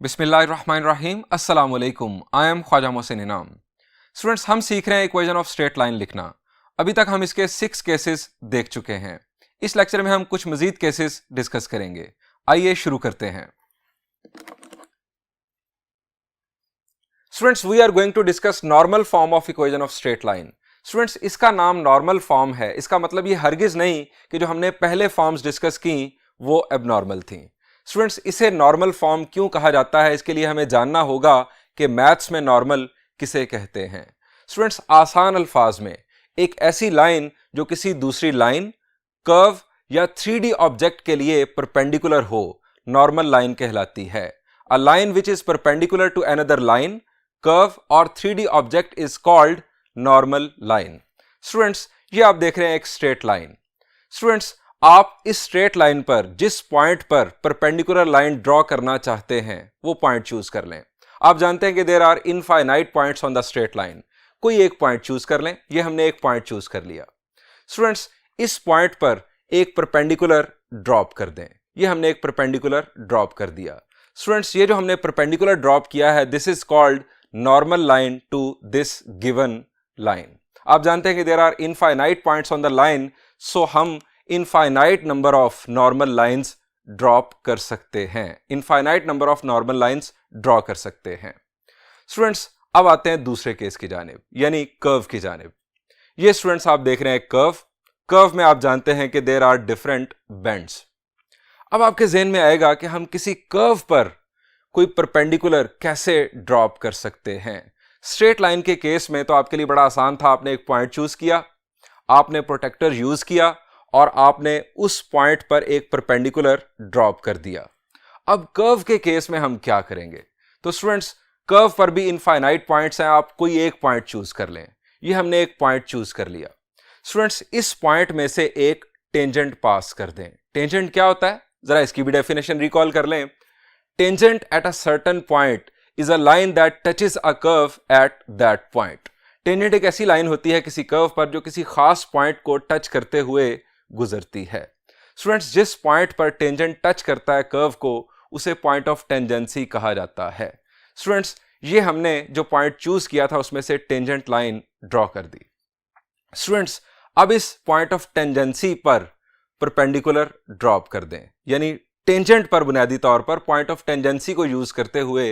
बिस्मिल्लाहिर्रहमानिर्रहीम अस्सलाम वालेकुम। आई एम ख्वाजा मोहसिन इनाम। स्टूडेंट्स, हम सीख रहे हैं इक्वेशन ऑफ स्ट्रेट लाइन लिखना। अभी तक हम इसके 6 केसेस देख चुके हैं। इस लेक्चर में हम कुछ मजीद केसेस डिस्कस करेंगे। आइए शुरू करते हैं। Students, we are going to discuss normal form of equation of straight line. Students, इसका नाम नॉर्मल फॉर्म है। इसका मतलब ये हरगिज नहीं कि जो हमने पहले फॉर्म्स डिस्कस की वो एबनॉर्मल थी। स्टूडेंट्स, इसे नॉर्मल फॉर्म क्यों कहा जाता है, इसके लिए हमें जानना होगा कि मैथ्स में नॉर्मल किसे कहते हैं। स्टूडेंट्स, आसान अल्फाज में एक ऐसी लाइन जो किसी दूसरी लाइन, कर्व या 3D ऑब्जेक्ट के लिए परपेंडिकुलर हो, नॉर्मल लाइन कहलाती है। A line which is perpendicular to another line, curve और 3D object is called normal line. Students, ये आप देख रहे हैं एक स्ट्रेट लाइन। स्टूडेंट्स, आप इस स्ट्रेट लाइन पर जिस पॉइंट पर परपेंडिकुलर लाइन ड्रॉ करना चाहते हैं वो पॉइंट चूज कर लें। आप जानते हैं कि there are infinite points on the straight line. कोई एक पॉइंट चूज कर लें। ये हमने एक पॉइंट चूज कर लिया। स्टूडेंट्स, इस पॉइंट पर एक परपेंडिकुलर ड्रॉप कर दें। ये हमने एक परपेंडिकुलर ड्रॉप कर दिया। स्टूडेंट्स, ये जो हमने परपेंडिकुलर ड्रॉप किया है, this is called normal line to this given line. आप जानते हैं कि there are infinite points on the line, so हम infinite number of normal lines drop कर सकते हैं। Infinite number of normal lines draw कर सकते हैं। स्टूडेंट्स, अब आते हैं दूसरे केस की जानिब, यानी कर्व की जानिब। ये स्टूडेंट्स आप देख रहे हैं कर्व। कर्व में आप जानते हैं कि देयर आर डिफरेंट बेंड्स। अब आपके ज़हन में आएगा कि हम किसी कर्व पर कोई परपेंडिकुलर कैसे ड्रॉप कर सकते हैं। स्ट्रेट लाइन के केस में तो आपके लिए बड़ा आसान था। आपने एक पॉइंट चूज किया, आपने प्रोटेक्टर यूज किया और आपने उस पॉइंट पर एक परपेंडिकुलर ड्रॉप कर दिया। अब कर्व के केस में हम क्या करेंगे? तो स्टूडेंट्स, कर्व पर भी इनफाइनाइट पॉइंट्स हैं। आप कोई एक पॉइंट चूज कर लें। ये हमने एक पॉइंट चूज कर लिया। स्टूडेंट्स, इस पॉइंट में से एक टेंजेंट पास कर दें। टेंजेंट क्या होता है, जरा इसकी भी डेफिनेशन रिकॉल कर लें। Tangent at a certain point is a line that touches a curve at that point. Tangent एक ऐसी लाइन होती है किसी कर्व पर जो किसी खास पॉइंट को टच करते हुए गुजरती है। स्टूडेंट्स, जिस पॉइंट पर टेंजेंट टच करता है कर्व को, उसे पॉइंट ऑफ टेंजेंसी कहा जाता है। स्टूडेंट्स, ये हमने जो पॉइंट चूज किया था उसमें से टेंजेंट लाइन ड्रॉ कर दी। स्टूडेंट्स, अब इस पॉइंट ऑफ टेंजेंसी पर परपेंडिकुलर ड्रॉप कर दें, यानी टेंजेंट पर बुनियादी तौर पर पॉइंट ऑफ टेंजेंसी को यूज करते हुए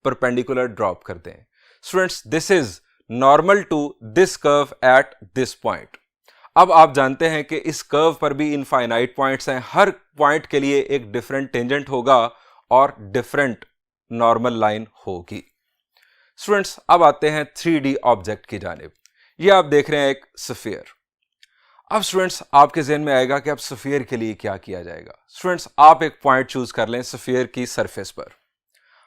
परपेंडिकुलर ड्रॉप कर दें। Students, this is normal to this curve at this point. अब आप जानते हैं कि इस कर्व पर भी इनफाइनाइट पॉइंट्स हैं। हर पॉइंट के लिए एक डिफरेंट टेंजेंट होगा और डिफरेंट नॉर्मल लाइन होगी। स्टूडेंट्स, अब आते हैं 3D ऑब्जेक्ट की जानिब। ये आप देख रहे हैं एक स्फीयर। अब स्टूडेंट्स, आपके ज़हन में आएगा कि अब स्फीयर के लिए क्या किया जाएगा। स्टूडेंट्स, आप एक पॉइंट चूज कर लें स्फीयर की सरफेस पर।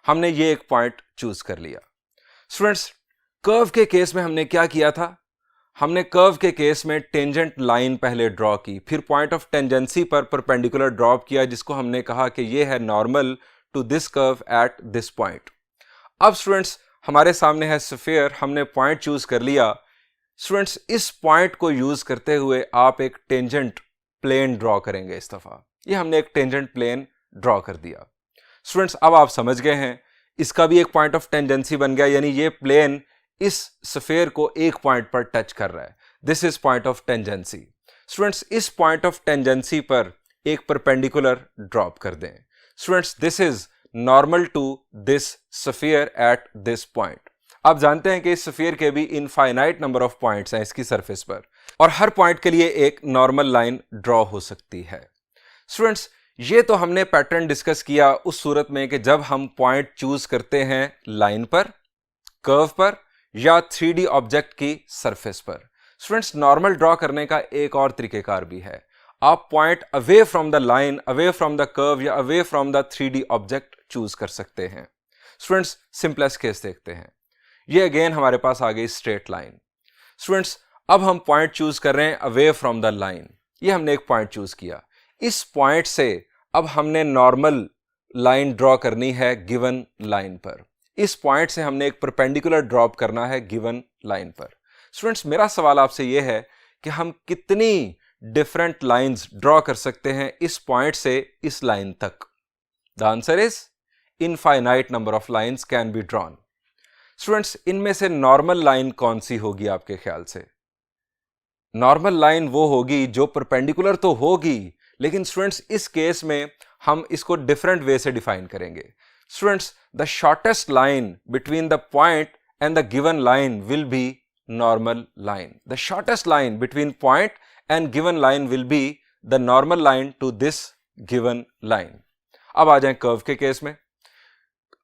हमने ये एक पॉइंट चूज कर लिया। स्टूडेंट्स, कर्व के केस में हमने क्या किया था? हमने कर्व के केस में टेंजेंट लाइन पहले ड्रॉ की, फिर पॉइंट ऑफ टेंजेंसी पर परपेंडिकुलर ड्रॉप किया, जिसको हमने कहा कि ये है normal to this curve at this point. अब स्टूडेंट्स, हमारे सामने है स्फीयर। हमने पॉइंट चूज कर लिया। स्टूडेंट्स, इस पॉइंट को यूज करते हुए आप एक टेंजेंट प्लेन ड्रॉ करेंगे। इस दफा ये हमने एक टेंजेंट प्लेन ड्रॉ कर दिया। स्टूडेंट्स, अब आप समझ गए हैं, इसका भी एक पॉइंट ऑफ टेंजेंसी बन गया, यानी ये प्लेन इस स्फीयर को एक पॉइंट पर टच कर रहा है। This is point of tangency. Students, इस पॉइंट ऑफ टेंजेंसी पर एक परपेंडिकुलर ड्रॉप कर दें। Students, this is normal to this sphere at this point. आप जानते हैं कि इस स्फीयर के भी इनफाइनाइट नंबर ऑफ पॉइंट्स हैं इसकी सरफेस पर, और हर पॉइंट के लिए एक नॉर्मल लाइन ड्रॉ हो सकती है। स्टूडेंट्स, ये तो हमने पैटर्न डिस्कस किया उस सूरत में कि जब हम पॉइंट चूज करते हैं लाइन पर, कर्व पर या 3D ऑब्जेक्ट की सरफेस पर। स्टूडेंट्स, नॉर्मल ड्रॉ करने का एक और तरीकेकार भी है। आप point away from the line, away from the curve या away from the 3D object choose कर सकते हैं। स्टूडेंट्स, सिंपलेस्ट केस देखते हैं। ये अगेन हमारे पास आ गई स्ट्रेट लाइन। स्टूडेंट्स, अब हम पॉइंट चूज कर रहे हैं अवे फ्रॉम द लाइन। ये हमने एक पॉइंट चूज किया। इस पॉइंट से अब हमने नॉर्मल लाइन ड्रॉ करनी है गिवन लाइन पर। इस पॉइंट से हमने एक परपेंडिकुलर ड्रॉप करना है गिवन लाइन पर। स्टूडेंट्स, मेरा सवाल आपसे यह है कि हम कितनी डिफरेंट लाइंस ड्रॉ कर सकते हैं इस पॉइंट से इस लाइन तक? The answer is infinite number of lines can be drawn. Students, इनमें से नॉर्मल लाइन कौन सी होगी आपके ख्याल से? नॉर्मल लाइन वो होगी जो परपेंडिकुलर तो होगी, लेकिन स्टूडेंट्स इस केस में हम इसको डिफरेंट वे से डिफाइन करेंगे। Students, the shortest line between the point and the given line will be normal line. The shortest line between point and given line will be the normal line to this given line. अब आ जाएं curve के case में।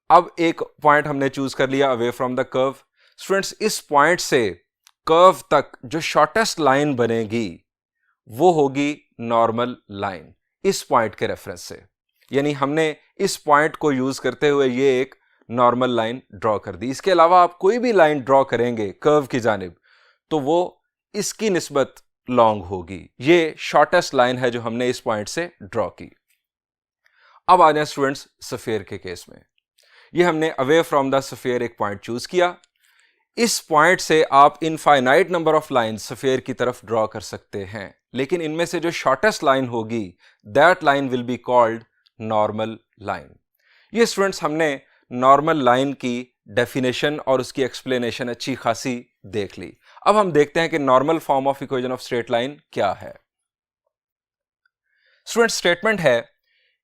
अब एक point हमने choose कर लिया away from the curve. Students, इस पॉइंट से कर्व तक जो शॉर्टेस्ट लाइन बनेगी वो होगी नॉर्मल लाइन, इस पॉइंट के रेफरेंस से। यानी हमने इस पॉइंट को यूज करते हुए ये एक नॉर्मल लाइन ड्रॉ कर दी। इसके अलावा आप कोई भी लाइन ड्रॉ करेंगे कर्व की जानिब तो वो इसकी निस्बत लॉन्ग होगी। ये शॉर्टेस्ट लाइन है जो हमने इस पॉइंट से ड्रॉ की। अब आ जाए स्टूडेंट्स सफेयर के केस में। ये हमने अवे फ्रॉम द सफेयर एक पॉइंट चूज किया। इस पॉइंट से आप infinite number of line sphere की तरफ ड्रॉ कर सकते हैं, लेकिन इनमें से जो शॉर्टेस्ट लाइन होगी that line will be called normal line. ये स्टूडेंट्स हमने नॉर्मल लाइन की डेफिनेशन और उसकी एक्सप्लेनेशन अच्छी खासी देख ली। अब हम देखते हैं कि normal form of equation of straight line क्या है। स्टूडेंट, स्टेटमेंट है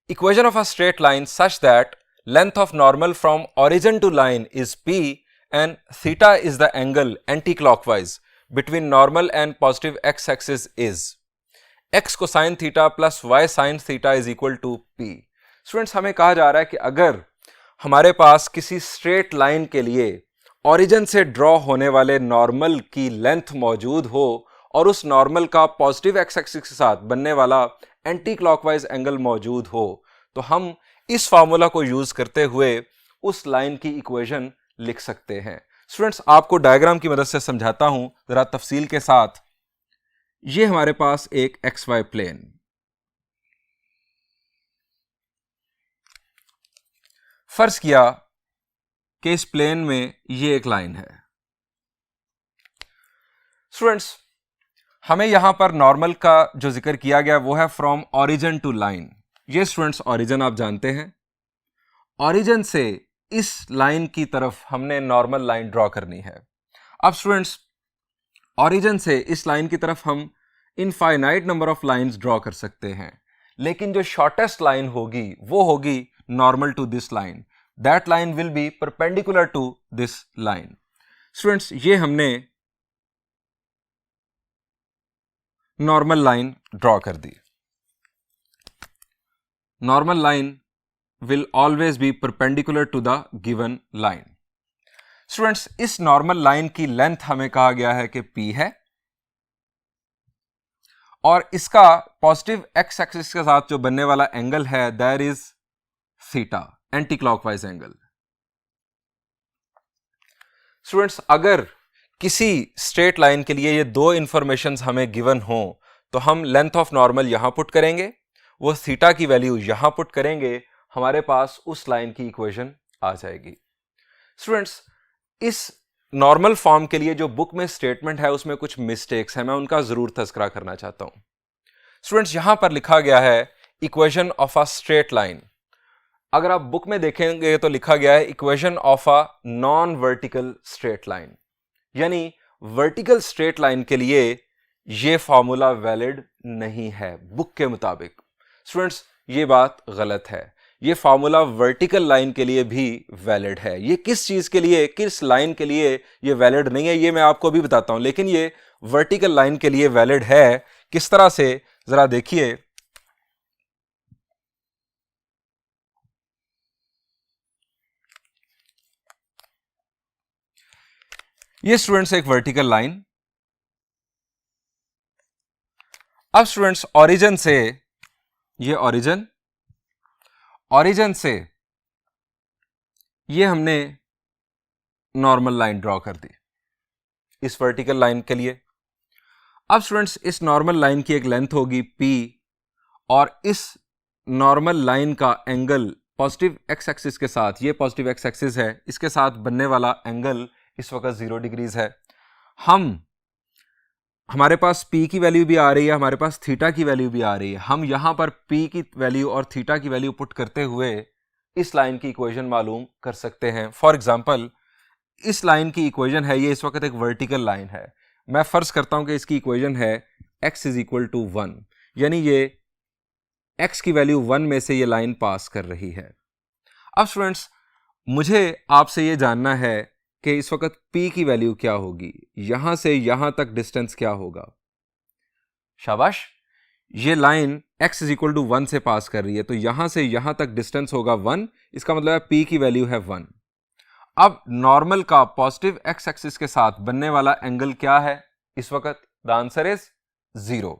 equation of a straight line such that length of normal from origin to line is p and theta is the angle anti clockwise between normal and positive x axis is x cosine theta plus y sine theta is equal to p। Students, हमें कहा जा रहा है कि अगर हमारे पास किसी straight line के लिए ओरिजिन से ड्रॉ होने वाले नॉर्मल की लेंथ मौजूद हो और उस नॉर्मल का पॉजिटिव एक्स एक्सिस के साथ बनने वाला एंटी क्लॉकवाइज एंगल मौजूद हो, तो हम इस फार्मूला को यूज करते हुए उस लाइन की इक्वेशन लिख सकते हैं। स्टूडेंट्स, आपको डायग्राम की मदद से समझाता हूं जरा तफसील के साथ। ये हमारे पास एक एक्स वाई प्लेन, फर्ज किया कि इस प्लेन में ये एक लाइन है। स्टूडेंट्स, हमें यहां पर नॉर्मल का जो जिक्र किया गया वो है फ्रॉम ओरिजिन टू लाइन। ये स्टूडेंट्स ओरिजिन आप जानते हैं। ओरिजिन से इस लाइन की तरफ हमने नॉर्मल लाइन ड्रॉ करनी है। अब स्टूडेंट्स, ओरिजिन से इस लाइन की तरफ हम infinite number of lines draw कर सकते हैं, लेकिन जो शॉर्टेस्ट लाइन होगी वो होगी normal to this line. That line will be perpendicular to this line. Students, ये हमने नॉर्मल लाइन ड्रॉ कर दी। Normal line will always be perpendicular to the given line. Students, इस नॉर्मल लाइन की length हमें कहा गया है कि p है और इसका पॉजिटिव x एक्सिस के साथ जो बनने वाला एंगल है that is theta, anti clockwise angle. Students, अगर किसी स्ट्रेट लाइन के लिए ये दो इंफॉर्मेशंस हमें गिवन हो तो हम लेंथ ऑफ नॉर्मल यहां पुट करेंगे, वो थीटा की वैल्यू यहां पुट करेंगे, हमारे पास उस लाइन की इक्वेशन आ जाएगी। स्टूडेंट्स, इस नॉर्मल फॉर्म के लिए जो बुक में स्टेटमेंट है उसमें कुछ मिस्टेक्स हैं, मैं उनका जरूर तज़किरा करना चाहता हूं। स्टूडेंट्स, यहां पर लिखा गया है equation of a straight line. अगर आप बुक में देखेंगे तो लिखा गया है equation of a non vertical straight line, यानी वर्टिकल स्ट्रेट लाइन के लिए यह फॉर्मूला वैलिड नहीं है बुक के मुताबिक। स्टूडेंट्स, ये बात गलत है। ये फॉर्मूला वर्टिकल लाइन के लिए भी वैलिड है। ये किस चीज के लिए, किस लाइन के लिए ये वैलिड नहीं है, ये मैं आपको अभी बताता हूं, लेकिन ये वर्टिकल लाइन के लिए वैलिड है। किस तरह से, जरा देखिए। ये स्टूडेंट्स एक वर्टिकल लाइन। अब स्टूडेंट्स, ओरिजिन से, ये ओरिजिन से ये हमने नॉर्मल लाइन ड्रॉ कर दी इस वर्टिकल लाइन के लिए। अब स्टूडेंट्स, इस नॉर्मल लाइन की एक लेंथ होगी p और इस नॉर्मल लाइन का एंगल पॉजिटिव x एक्सिस के साथ, ये पॉजिटिव x एक्सिस है, इसके साथ बनने वाला एंगल इस वक्त 0 डिग्रीज है। हमारे पास p की वैल्यू भी आ रही है, हमारे पास थीटा की वैल्यू भी आ रही है। हम यहां पर p की वैल्यू और थीटा की वैल्यू पुट करते हुए इस लाइन की इक्वेशन मालूम कर सकते हैं। फॉर एग्जाम्पल, इस लाइन की इक्वेशन है, ये इस वक्त एक वर्टिकल लाइन है। मैं फर्ज करता हूं कि इसकी इक्वेशन है x इज इक्वल टू 1, यानी ये x की वैल्यू 1 में से ये लाइन पास कर रही है। अब स्टूडेंट्स, मुझे आपसे ये जानना है कि इस वक्त p की वैल्यू क्या होगी, यहां से यहां तक डिस्टेंस क्या होगा। शाबाश, ये line x is equal to 1 से पास कर रही है, तो यहां से यहां तक डिस्टेंस होगा 1, इसका मतलब है p की वैल्यू है 1। अब नॉर्मल का पॉजिटिव x एक्सिस के साथ बनने वाला एंगल क्या है इस वक्त? The answer is 0।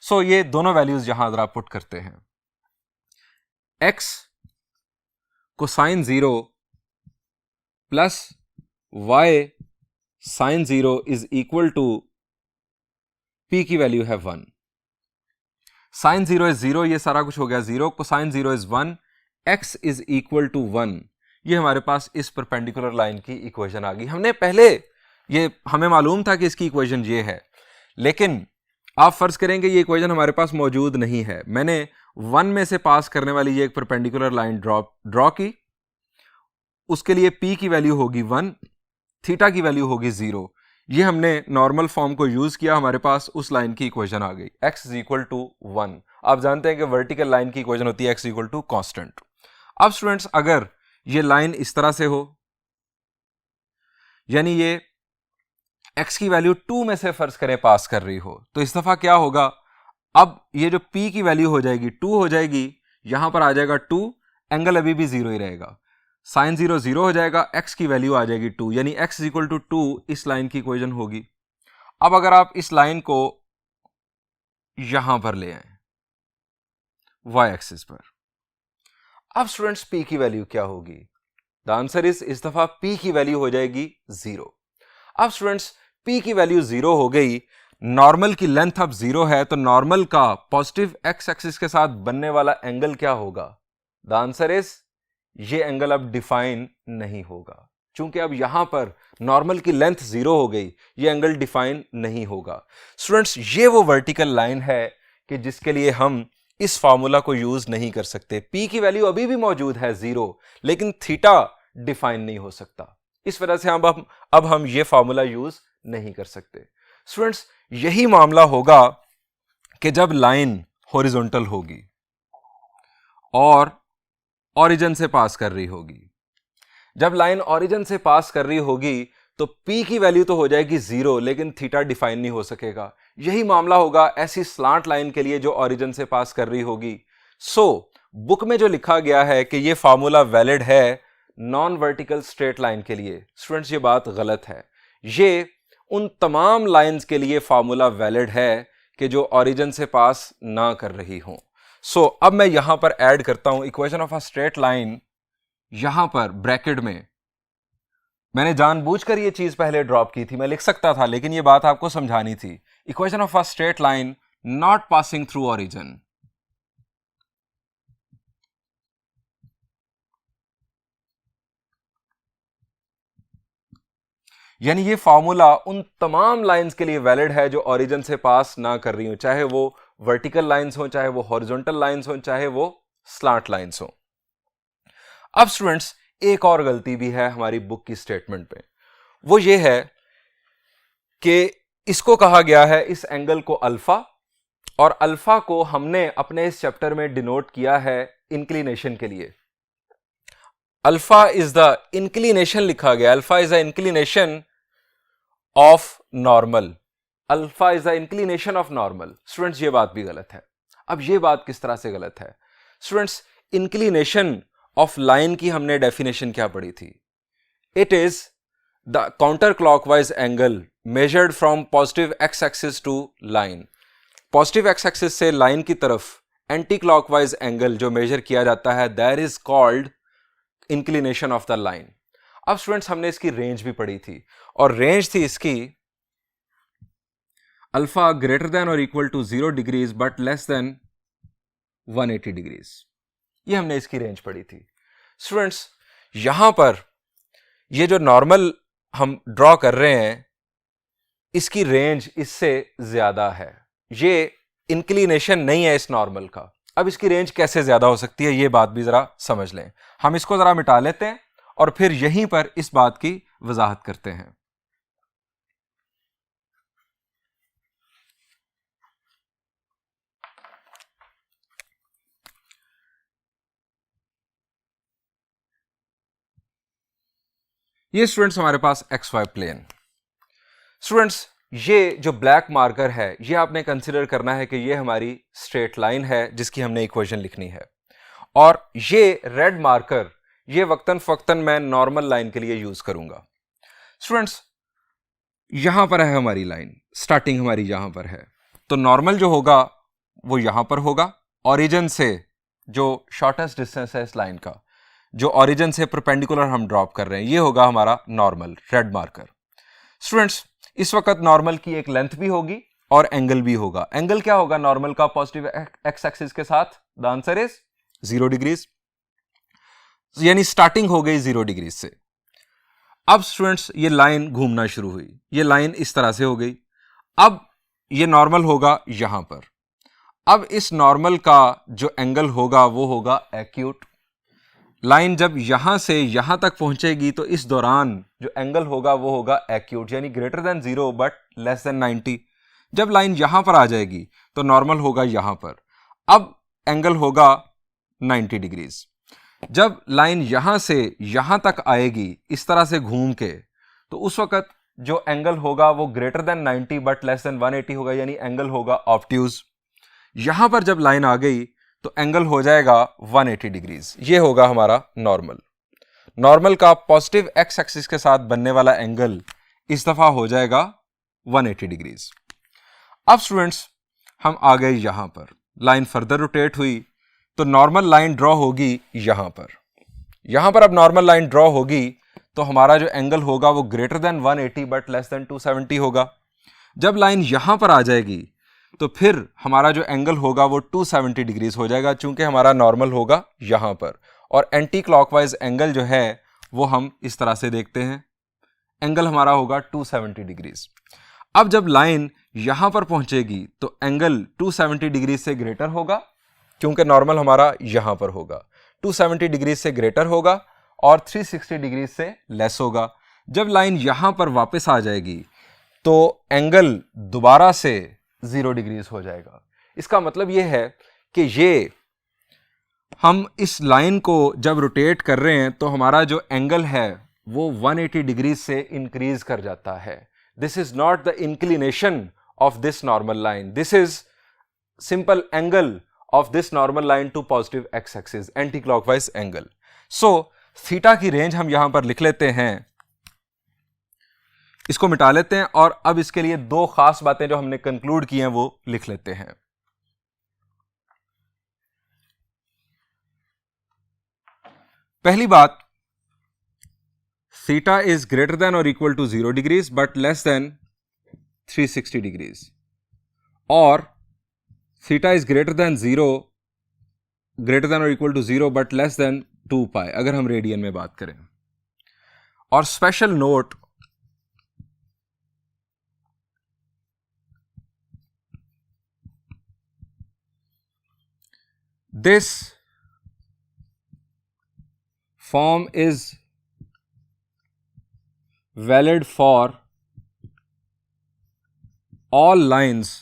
सो ये दोनों वैल्यूज यहां जरा पुट करते हैं। x cosine 0 plus y sine 0 is equal to p की वैल्यू है 1। साइन 0 इज 0, ये सारा कुछ हो गया 0, cosine 0 is 1, x is equal to 1। ये हमारे पास इस परपेंडिकुलर लाइन की इक्वेशन आ गई। हमने पहले ये हमें मालूम था कि इसकी इक्वेशन ये है, लेकिन आप फर्ज करेंगे ये इक्वेशन हमारे पास मौजूद नहीं है। मैंने 1 में से पास करने वाली ये एक परपेंडिकुलर लाइन ड्रॉ की, उसके लिए p की वैल्यू होगी 1, थीटा की वैल्यू होगी 0। ये हमने नॉर्मल फॉर्म को यूज किया, हमारे पास उस लाइन की इक्वेशन आ गई x इज इक्वल टू 1। आप जानते हैं कि वर्टिकल लाइन की इक्वेशन होती है x इक्वल टू कांस्टेंट। अब स्टूडेंट्स, अगर ये लाइन इस तरह से हो, यानी ये x की वैल्यू 2 में से फर्ज करें पास कर रही हो, तो इस दफा क्या होगा? अब ये जो p की वैल्यू हो जाएगी 2 हो जाएगी, यहां पर आ जाएगा 2, एंगल अभी भी 0 ही रहेगा, साइन 0 0 हो जाएगा, x की वैल्यू आ जाएगी 2, यानी x इज इक्वल टू 2 इस लाइन की इक्वेशन होगी। अब अगर आप इस लाइन को यहां पर ले आए y एक्सिस पर, अब स्टूडेंट्स p की वैल्यू क्या होगी? द आंसर इस दफा p की वैल्यू हो जाएगी 0। अब स्टूडेंट्स, p की वैल्यू 0 हो गई, नॉर्मल की लेंथ अब 0 है, तो नॉर्मल का पॉजिटिव x एक्सिस के साथ बनने वाला एंगल क्या होगा? द आंसर इज ये एंगल अब डिफाइन नहीं होगा, क्योंकि अब यहां पर नॉर्मल की लेंथ 0 हो गई, ये एंगल डिफाइन नहीं होगा। स्टूडेंट्स, ये वो वर्टिकल लाइन है कि जिसके लिए हम इस फॉर्मूला को यूज नहीं कर सकते। p की वैल्यू अभी भी मौजूद है 0, लेकिन थीटा डिफाइन नहीं हो सकता, इस वजह से अब हम ये फॉर्मूला यूज नहीं कर सकते। स्टूडेंट्स, यही मामला होगा कि जब लाइन हॉरिजॉन्टल होगी और ओरिजिन से पास कर रही होगी। जब लाइन ओरिजिन से पास कर रही होगी तो p की वैल्यू तो हो जाएगी 0, लेकिन थीटा डिफाइन नहीं हो सकेगा। यही मामला होगा ऐसी स्लांट लाइन के लिए जो ओरिजिन से पास कर रही होगी। सो बुक में जो लिखा गया है कि ये फार्मूला वैलिड है नॉन वर्टिकल स्ट्रेट लाइन के लिए, स्टूडेंट्स ये बात गलत है। ये उन तमाम लाइंस के लिए फार्मूला वैलिड है कि जो ओरिजिन से पास ना कर रही हो। सो अब मैं यहां पर ऐड करता हूं equation of a straight line, यहां पर ब्रैकेट में मैंने जानबूझकर ये चीज पहले ड्रॉप की थी, मैं लिख सकता था लेकिन ये बात आपको समझानी थी। Equation of a straight line not passing through origin, यानी ये फॉर्मूला उन तमाम लाइंस के लिए वैलिड है जो ओरिजिन से पास ना कर रही हो, चाहे वो वर्टिकल लाइंस हो, चाहे वो हॉरिजॉन्टल लाइंस हो, चाहे वो स्लांट लाइंस हो। अब स्टूडेंट्स, एक और गलती भी है हमारी बुक की स्टेटमेंट पे, वो ये है कि इसको कहा गया है इस एंगल को अल्फा, और अल्फा को हमने अपने इस चैप्टर में डिनोट किया है इंक्लिनेशन के लिए। अल्फा इज द इंक्लिनेशन लिखा गया, alpha is the inclination of normal, alpha is the inclination of normal. Students, ये बात भी गलत है। अब ये बात किस तरह से गलत है? स्टूडेंट्स, इंक्लिनेशन ऑफ लाइन की हमने डेफिनेशन क्या पढ़ी थी? It is the counter clockwise angle measured from positive x axis to line. Positive x axis से लाइन की तरफ एंटी क्लॉकवाइज एंगल जो मेजर किया जाता है, that is called inclination of the line. अब स्टूडेंट्स, हमने इसकी रेंज भी पढ़ी थी, और रेंज थी इसकी अल्फा ग्रेटर देन और equal to 0 degrees but less than 180 degrees. ये हमने इसकी रेंज पढ़ी थी। स्टूडेंट्स, यहां पर ये जो नॉर्मल हम ड्रॉ कर रहे हैं, इसकी रेंज इससे ज्यादा है, ये इंक्लिनेशन नहीं है इस नॉर्मल का। अब इसकी रेंज कैसे ज्यादा हो सकती है ये बात भी जरा समझ लें। हम इसको जरा मिटा लेते हैं और फिर यहीं पर इस बात की वजाहत करते हैं। ये स्टूडेंट्स हमारे पास एक्स वाई प्लेन। स्टूडेंट्स ये जो ब्लैक मार्कर है ये आपने कंसिडर करना है कि ये हमारी स्ट्रेट लाइन है जिसकी हमने इक्वेशन लिखनी है, और ये रेड मार्कर ये वक्तन फक्तन मैं नॉर्मल लाइन के लिए यूज करूंगा। स्टूडेंट्स यहां पर है हमारी लाइन, स्टार्टिंग हमारी यहां पर है, तो नॉर्मल जो होगा वो यहां पर होगा। ओरिजिन से जो शॉर्टेस्ट डिस्टेंस है इस लाइन का, जो ओरिजिन से परपेंडिकुलर हम ड्रॉप कर रहे हैं, ये होगा हमारा नॉर्मल रेड मार्कर। स्टूडेंट्स इस वक्त नॉर्मल की एक लेंथ भी होगी और एंगल भी होगा। एंगल क्या होगा नॉर्मल का पॉजिटिव एक्स एक्सिस के साथ? द आंसर इज 0 डिग्रीज, यानी स्टार्टिंग हो गई 0 डिग्रीज से। अब स्टूडेंट्स ये लाइन घूमना शुरू हुई, ये लाइन इस तरह से हो गई। अब ये नॉर्मल होगा यहां पर। अब इस नॉर्मल का जो एंगल होगा वो होगा एक्यूट। लाइन जब यहां से यहां तक पहुंचेगी तो इस दौरान जो एंगल होगा वो होगा एक्यूट, यानी greater than 0 but less then 90। जब लाइन यहां पर आ जाएगी तो नॉर्मल होगा यहां पर, अब एंगल होगा 90 डिग्रीज। जब लाइन यहां से यहां तक आएगी इस तरह से घूम के, तो उस वक्त जो एंगल होगा वो greater than 90 but less than 180 होगा, यानी एंगल होगा ऑब्ट्यूज। यहां पर जब लाइन आ गई तो एंगल हो जाएगा 180 डिग्रीज। ये होगा हमारा नॉर्मल। नॉर्मल का पॉजिटिव एक्स एक्सिस के साथ बनने वाला एंगल इस दफा हो जाएगा 180 डिग्रीज। अब स्टूडेंट्स हम आ गए यहां पर, लाइन फर्दर रोटेट हुई तो नॉर्मल लाइन ड्रॉ होगी यहां पर। यहां पर अब नॉर्मल लाइन ड्रॉ होगी तो हमारा जो एंगल होगा वो greater than 180 but less then 270 होगा। जब लाइन यहां पर आ जाएगी तो फिर हमारा जो एंगल होगा वो 270 डिग्रीज हो जाएगा, चूंकि हमारा नॉर्मल होगा यहां पर, और एंटी क्लॉकवाइज एंगल जो है वो हम इस तरह से देखते हैं, एंगल हमारा होगा 270 डिग्रीज। अब जब लाइन यहां पर पहुंचेगी तो एंगल 270 डिग्रीज से ग्रेटर होगा, क्योंकि नॉर्मल हमारा यहां पर होगा, 270 डिग्रीज से ग्रेटर होगा और 360 डिग्रीज से लेस होगा। जब लाइन यहां पर वापस आ जाएगी तो एंगल दोबारा से 0 डिग्रीज हो जाएगा। इसका मतलब यह है कि ये हम इस लाइन को जब रोटेट कर रहे हैं तो हमारा जो एंगल है वो 180 डिग्रीज से इंक्रीज कर जाता है। This is not the inclination of this normal line, this is simple angle of this normal line to positive x axis, anti clockwise angle. So theta की रेंज हम यहां पर लिख लेते हैं, इसको मिटा लेते हैं, और अब इसके लिए दो खास बातें जो हमने कंक्लूड की हैं वो लिख लेते हैं। पहली बात, थीटा इज ग्रेटर देन और equal to 0 degrees but less than 360 degrees, और थीटा इज ग्रेटर देन और equal to 0 but less than 2 pi अगर हम रेडियन में बात करें। और special note, this form is valid for all lines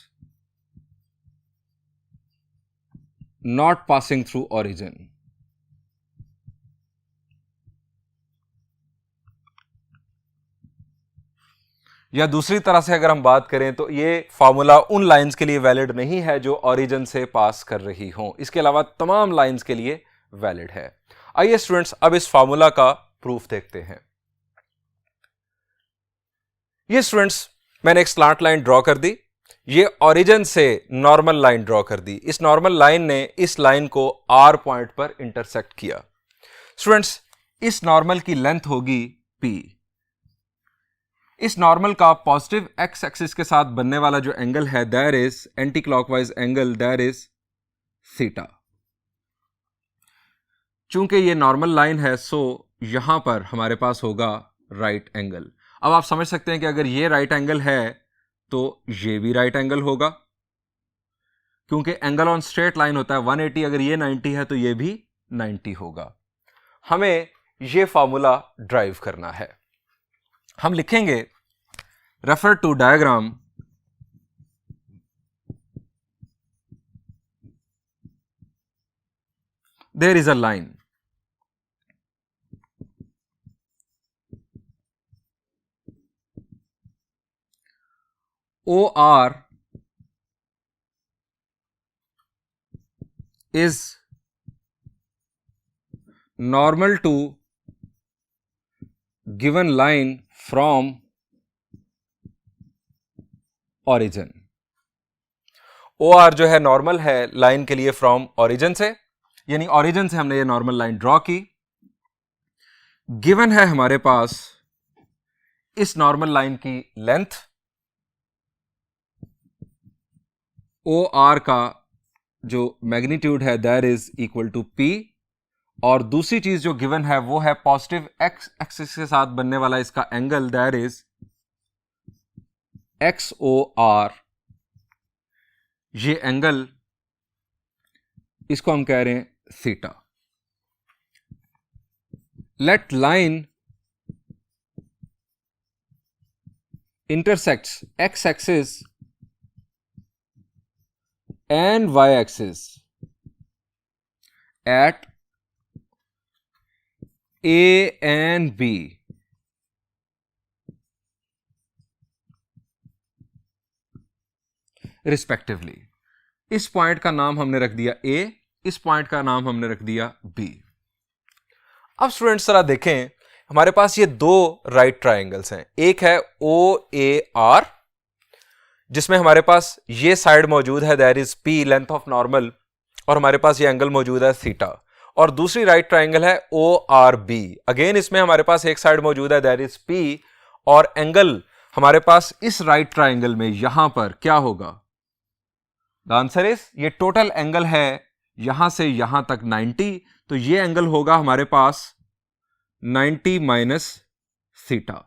not passing through origin. या दूसरी तरह से अगर हम बात करें तो ये फार्मूला उन लाइंस के लिए वैलिड नहीं है जो ओरिजिन से पास कर रही हों, इसके अलावा तमाम लाइंस के लिए वैलिड है। आइए स्टूडेंट्स अब इस फार्मूला का प्रूफ देखते हैं। ये स्टूडेंट्स मैंने एक स्लांट लाइन ड्रॉ कर दी, ये ओरिजिन से नॉर्मल लाइन ड्रॉ कर दी, इस नॉर्मल लाइन ने इस लाइन को आर पॉइंट पर इंटरसेक्ट किया। स्टूडेंट्स इस नॉर्मल की लेंथ होगी P। इस नॉर्मल का पॉजिटिव एक्स एक्सिस के साथ बनने वाला जो एंगल है that is anti clockwise angle, that is theta. चूंकि ये नॉर्मल लाइन है सो यहां पर हमारे पास होगा राइट एंगल। अब आप समझ सकते हैं कि अगर ये राइट एंगल है तो ये भी राइट एंगल होगा, क्योंकि एंगल ऑन स्ट्रेट लाइन होता है 180, अगर ये 90 है तो ये भी 90 होगा। हमें ये फॉर्मूला ड्राइव करना है। हम लिखेंगे refer to diagram there is a line OR is normal to given line from origin। OR जो है नॉर्मल है लाइन के लिए फ्रॉम ओरिजिन से, यानी ओरिजिन से हमने ये नॉर्मल लाइन ड्रॉ की। गिवन है हमारे पास इस नॉर्मल लाइन की लेंथ, OR का जो मैग्नीट्यूड है that is equal to P, और दूसरी चीज जो गिवन है वो है पॉजिटिव एक्स एक्सिस के साथ बनने वाला इसका एंगल दैट इज XOR। ये एंगल इसको हम कह रहे हैं theta. Let line intersects X axis and y-axis at A and B respectively. इस पॉइंट का नाम हमने रख दिया A, इस पॉइंट का नाम हमने रख दिया B। अब स्टूडेंट्स जरा देखें, हमारे पास ये दो राइट ट्राइंगल्स हैं। एक है OAR जिसमें हमारे पास ये साइड मौजूद है that is P length of normal, और हमारे पास ये एंगल मौजूद है थीटा। और दूसरी राइट ट्राइंगल है ORB, अगेन इसमें हमारे पास एक साइड मौजूद है दैट इज P, और एंगल हमारे पास इस राइट ट्राइंगल में यहां पर क्या होगा? द आंसर इज ये टोटल एंगल है यहां से यहां तक 90, तो ये एंगल होगा हमारे पास 90 माइनस थीटा।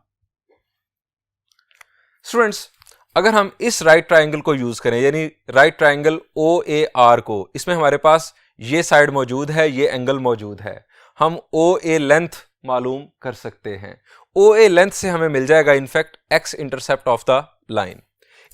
स्टूडेंट्स अगर हम इस राइट ट्राइंगल को यूज करें, यानी राइट ट्राइंगल OAR को, इसमें हमारे पास ये साइड मौजूद है, ये एंगल मौजूद है, हम OA लेंथ मालूम कर सकते हैं। OA लेंथ से हमें मिल जाएगा in fact x intercept of the line.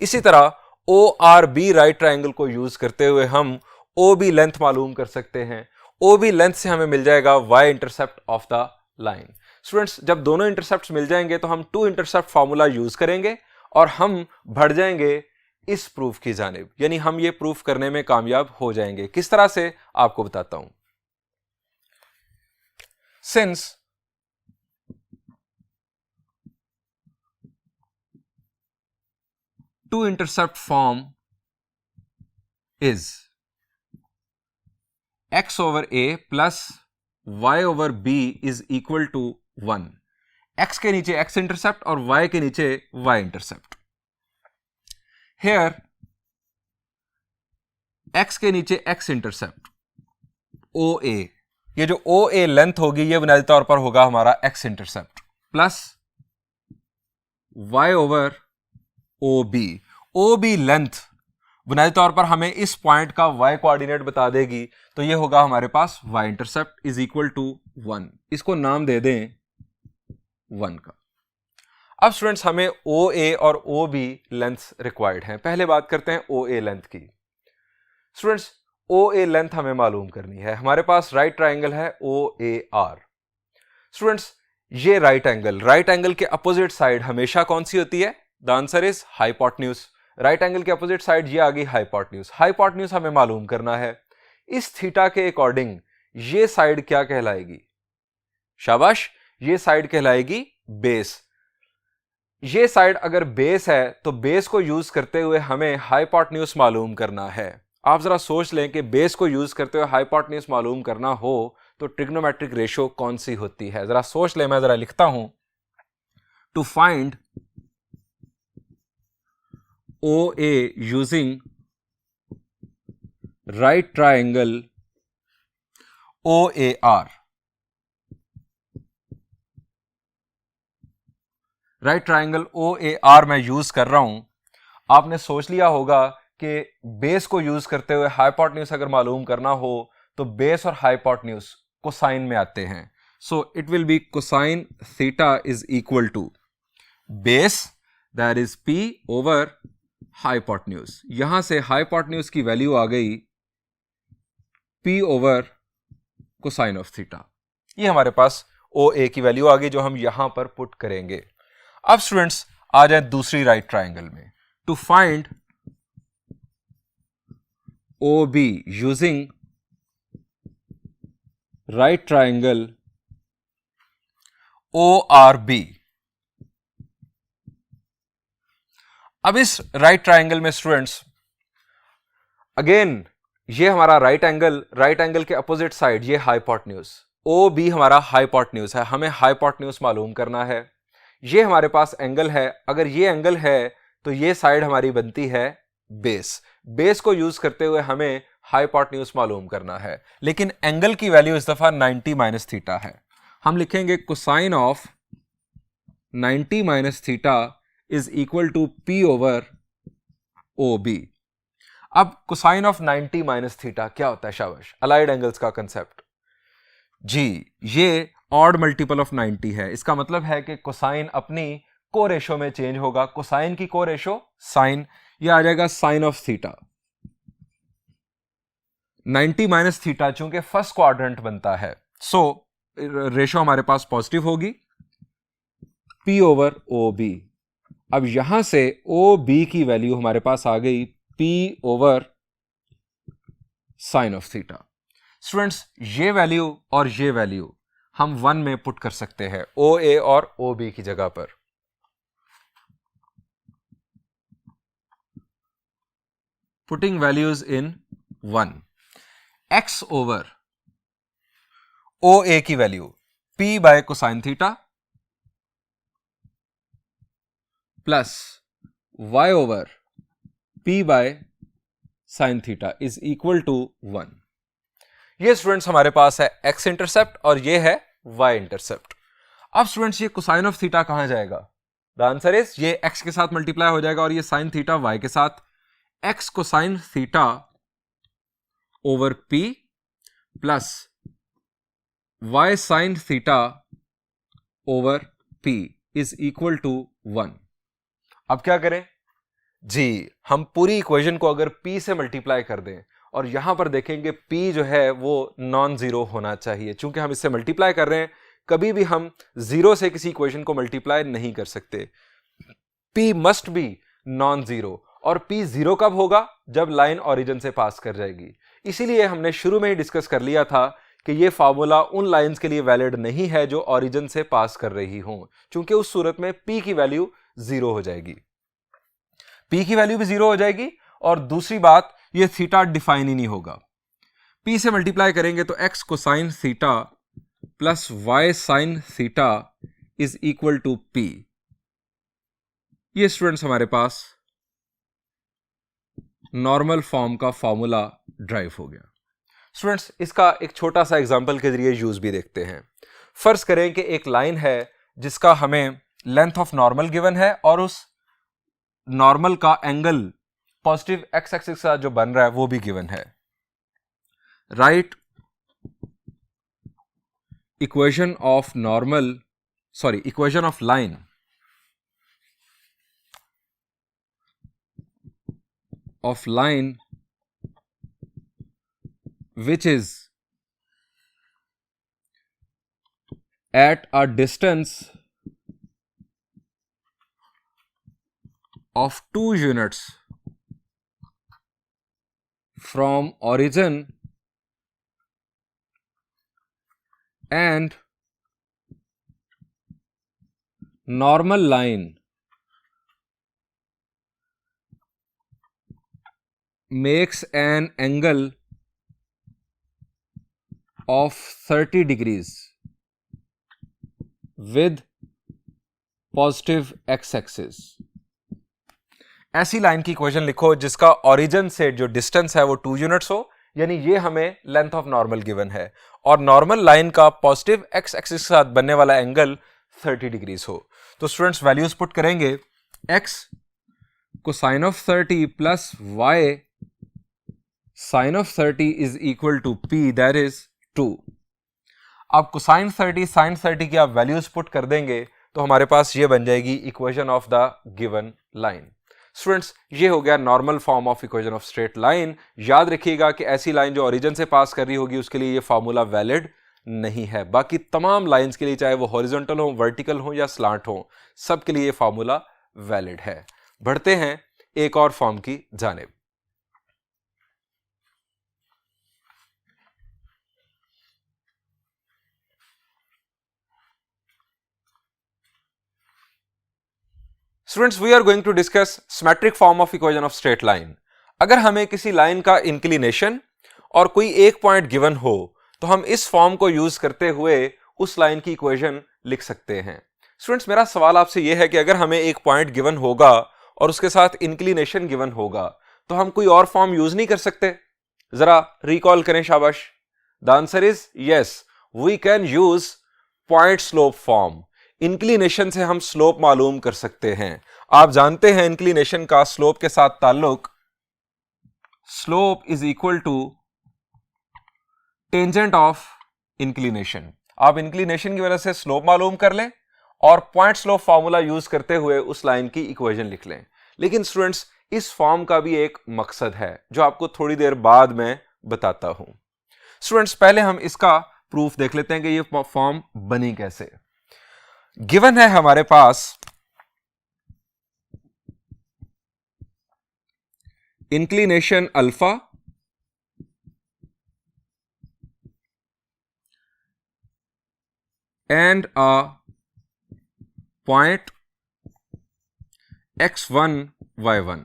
इसी तरह ORB राइट ट्राइंगल को यूज करते हुए हम OB लेंथ मालूम कर सकते हैं। OB लेंथ से हमें मिल जाएगा y intercept of the line. Students जब दोनों इंटरसेप्ट मिल जाएंगे तो हम टू इंटरसेप्ट फॉर्मूला यूज करेंगे और हम बढ़ जाएंगे इस प्रूफ की जानिब, यानी हम ये प्रूफ करने में कामयाब हो जाएंगे। किस तरह से आपको बताता हूं। Since two intercept form is x over a plus y over b is equal to 1। x के नीचे x इंटरसेप्ट और y के नीचे y इंटरसेप्ट। हेयर x के नीचे x इंटरसेप्ट OA, ये जो OA लेंथ होगी ये बुनियादी तौर पर होगा हमारा x intercept plus y over OB length बुनियादी तौर पर हमें इस पॉइंट का y कोऑर्डिनेट बता देगी, तो ये होगा हमारे पास y intercept is equal to 1। इसको नाम दे दें 1 का। अब स्टूडेंट्स हमें OA और OB लेंथ रिक्वायर्ड हैं। पहले बात करते हैं OA लेंथ की। स्टूडेंट्स OA लेंथ हमें मालूम करनी है। हमारे पास राइट ट्राइंगल है OAR। स्टूडेंट्स ये राइट एंगल के अपोजिट साइड हमेशा कौन सी होती है? The answer is hypotenuse. Right angle के अपोजिट साइड ये आ गई हाइपोटेन्यूज। हाइपोटेन्यूज हमें मालूम करना है। इस थीटा के अकॉर्डिंग ये साइड क्या कहलाएगी? शाबाश, ये साइड कहलाएगी बेस। ये साइड अगर बेस है तो बेस को यूज करते हुए हमें हाइपोटेन्यूज मालूम करना है। आप जरा सोच लें कि बेस को यूज करते हुए हाइपोटेन्यूज मालूम करना हो तो ट्रिग्नोमेट्रिक रेशियो कौन सी होती है? जरा सोच लें, मैं जरा लिखता हूं। To find OA using right triangle OAR। Right triangle OAR मैं यूज कर रहा हूं। आपने सोच लिया होगा कि बेस को यूज करते हुए हाइपोटेन्यूज अगर मालूम करना हो तो बेस और हाइपोटेन्यूज कोसाइन में आते हैं. So it will be cosine theta is equal to base that is P over hypotenuse. यहां से हाइपोटेन्यूज की वैल्यू आ गई P over cosine of theta. ये हमारे पास OA की वैल्यू आ गई जो हम यहां पर पुट करेंगे. अब स्टूडेंट्स आ जाए दूसरी राइट ट्राइंगल में. To find OB using right triangle ORB. अब इस राइट ट्राइंगल में स्टूडेंट्स अगेन ये हमारा राइट एंगल के अपोजिट साइड ये हाइपोटेन्यूज. OB हमारा हाइपोटेन्यूज है, हमें हाइपोटेन्यूज मालूम करना है. ये हमारे पास एंगल है, अगर ये एंगल है तो ये साइड हमारी बनती है बेस. बेस को यूज करते हुए हमें हाइपोटेन्यूज मालूम करना है, लेकिन एंगल की वैल्यू इस दफा 90 माइनस थीटा है. हम लिखेंगे cosine of 90 minus theta is equal to P over OB. अब कोसाइन ऑफ 90 माइनस थीटा क्या होता है? शाबाश, अलाइड एंगल्स का कंसेप्ट. जी, ये ऑड मल्टीपल ऑफ 90 है. इसका मतलब है कि कोसाइन अपनी को रेशो में चेंज होगा. कोसाइन की को रेशो साइन, ये आ जाएगा sine of theta. 90 minus theta चूंकि फर्स्ट क्वाड्रेंट बनता है, सो रेशो हमारे पास पॉजिटिव होगी P ओवर OB. अब यहां से OB की वैल्यू हमारे पास आ गई P over sine of theta. Students ये वैल्यू और ये वैल्यू हम 1 में पुट कर सकते हैं OA और OB की जगह पर. Putting values in 1. X over OA की value P by cosine theta plus Y over P by sine theta is equal to 1. ये स्टूडेंट्स हमारे पास है X इंटरसेप्ट और ये है Y इंटरसेप्ट. अब स्टूडेंट्स ये कोसाइन ऑफ थीटा कहां जाएगा? द आंसर इज ये X के साथ मल्टीप्लाई हो जाएगा और ये साइन थीटा Y के साथ. X cosine theta over P plus Y sine theta over P is equal to 1. अब क्या करें जी? हम पूरी इक्वेशन को अगर P से मल्टीप्लाई कर दें और यहां पर देखेंगे P जो है वो नॉन जीरो होना चाहिए. चूंकि हम इससे मल्टीप्लाई कर रहे हैं, कभी भी हम जीरो से किसी इक्वेशन को मल्टीप्लाई नहीं कर सकते. P must be non zero. और P जीरो कब होगा? जब लाइन ओरिजिन से पास कर जाएगी. इसीलिए हमने शुरू में ही डिस्कस कर लिया था कि ये फार्मूला उन लाइंस के लिए वैलिड नहीं है जो ओरिजिन से पास कर रही हों, क्योंकि उस सूरत में P की वैल्यू जीरो हो जाएगी. P की वैल्यू भी जीरो हो जाएगी और दूसरी बात ये थीटा डिफाइन ही नहीं होगा. P से मल्टीप्लाई करेंगे तो X cosine theta plus Y sine theta is equal to P. ये स्टूडेंट्स हमारे पास नॉर्मल फॉर्म का फॉर्मूला ड्राइव हो गया. स्टूडेंट्स इसका एक छोटा सा एग्जांपल के जरिए यूज भी देखते हैं. फर्ज करें कि एक लाइन है जिसका हमें लेंथ ऑफ नॉर्मल गिवन है और उस नॉर्मल का एंगल पॉजिटिव एक्स एक्सिस के साथ जो बन रहा है वो भी गिवन है. Right equation of normal equation of line which is at a distance of 2 units from origin and normal line makes an angle of 30 degrees with positive x-axis. ऐसी लाइन की इक्वेशन लिखो जिसका ओरिजिन से जो distance है वो 2 units हो, यानी ये हमें लेंथ ऑफ नॉर्मल गिवन है और नॉर्मल लाइन का पॉजिटिव एक्स एक्सिस के साथ बनने वाला एंगल 30 डिग्रीज हो. तो स्टूडेंट्स वैल्यूज पुट करेंगे. x cosine of 30 plus y sine of 30 is equal to p, that is 2। अब कोसाइन 30 साइन 30 की आप वैल्यूज पुट कर देंगे तो हमारे पास ये बन जाएगी equation of the given line. Students, ये हो गया normal form of equation of straight line. याद रखिएगा कि ऐसी लाइन जो ओरिजिन से पास कर रही होगी उसके लिए ये फॉर्मूला वैलिड नहीं है। बाकी तमाम लाइंस के लिए, चाहे वो हॉरिजॉन्टल हो, वर्टिकल हो या स्लांट हो, सब के लिए ये फॉर्मूला वैलिड है। बढ़ते हैं एक और फॉर्म की जानिब। Students, we are going to discuss symmetric form of equation of straight line. अगर हमें किसी लाइन का इंक्लिनेशन और कोई एक पॉइंट गिवन हो तो हम इस फॉर्म को यूज करते हुए उस लाइन की इक्वेशन लिख सकते हैं। स्टूडेंट्स, मेरा सवाल आपसे यह है कि अगर हमें एक पॉइंट गिवन होगा और उसके साथ इंक्लिनेशन गिवन होगा तो हम कोई और फॉर्म यूज नहीं कर सकते? जरा रिकॉल करें, शाबाश। The answer is yes, we can use point slope form. Inclination से हम स्लोप मालूम कर सकते हैं। आप जानते हैं इंक्लिनेशन का स्लोप के साथ ताल्लुक, slope is equal to tangent of inclination. आप इंक्लिनेशन की वजह से स्लोप मालूम कर लें और पॉइंट स्लोप फॉर्मूला यूज करते हुए उस लाइन की इक्वेशन लिख लें। लेकिन स्टूडेंट्स, इस फॉर्म का भी एक मकसद है जो आपको थोड़ी देर बाद मैं बताता हूं। स्टूडेंट्स, पहले हम इसका प्रूफ देख लेते हैं कि ये फॉर्म बनी कैसे। गिवन है हमारे पास inclination alpha and a point x1 y1।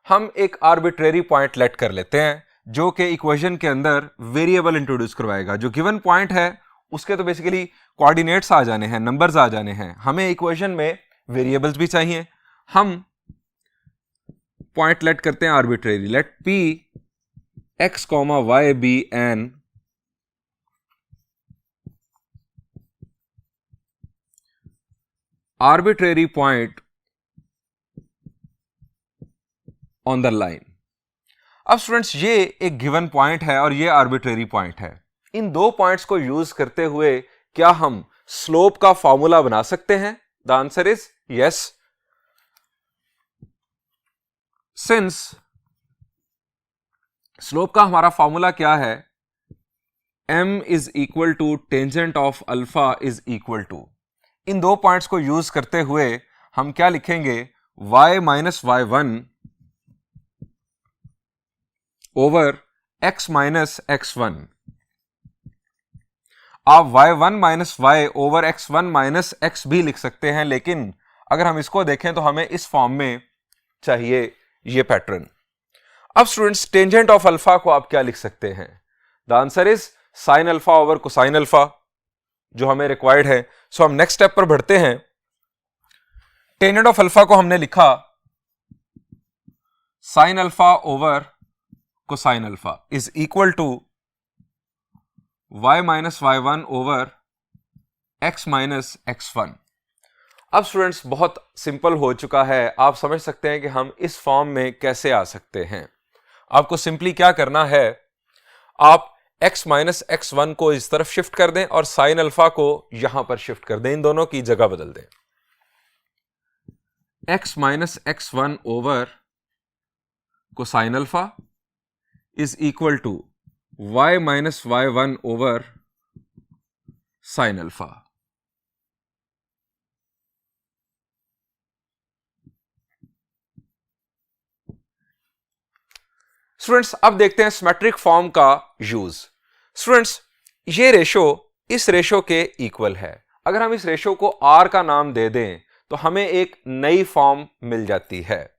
हम एक आर्बिट्रेरी पॉइंट लेट कर लेते हैं जो कि इक्वेशन के अंदर वेरिएबल इंट्रोड्यूस करवाएगा। जो गिवन पॉइंट है उसके तो बेसिकली कोऑर्डिनेट्स आ जाने हैं, नंबर्स आ जाने हैं। हमें इक्वेशन में वेरिएबल्स भी चाहिए। हम पॉइंट लेट करते हैं arbitrary. Let p x, y be an arbitrary point on the line. अब स्टूडेंट्स, ये एक गिवन पॉइंट है और ये आर्बिट्रेरी पॉइंट है। इन दो पॉइंट्स को यूज करते हुए क्या हम स्लोप का फॉर्मूला बना सकते हैं? The answer is yes. Since slope का हमारा फॉर्मूला क्या है? m is equal to tangent of alpha is equal to, इन दो पॉइंट्स को यूज करते हुए हम क्या लिखेंगे? y minus y1 over x minus x1। आप y1 minus y over x1 minus x भी लिख सकते हैं, लेकिन अगर हम इसको देखें तो हमें इस फॉर्म में चाहिए ये पैटर्न। अब स्टूडेंट्स, टेंजेंट ऑफ अल्फा को आप क्या लिख सकते हैं? The answer is sine alpha over cosine alpha, जो हमें रिक्वायर्ड है। सो हम नेक्स्ट स्टेप पर बढ़ते हैं। टेंजेंट ऑफ अल्फा को हमने लिखा sine alpha over cosine alpha is equal to y minus y1 over x minus x1। अब स्टूडेंट्स, बहुत सिंपल हो चुका है। आप समझ सकते हैं कि हम इस फॉर्म में कैसे आ सकते हैं। आपको सिंपली क्या करना है, आप x माइनस x1 को इस तरफ शिफ्ट कर दें और साइन अल्फा को यहां पर शिफ्ट कर दें, इन दोनों की जगह बदल दें। x minus x1 over cosine alpha is equal to y minus y1 over sine alpha. Students, अब देखते हैं सिमेट्रिक फॉर्म का यूज। स्टूडेंट्स, ये रेशो इस रेशो के इक्वल है। अगर हम इस रेशो को r का नाम दे दें तो हमें एक नई फॉर्म मिल जाती है।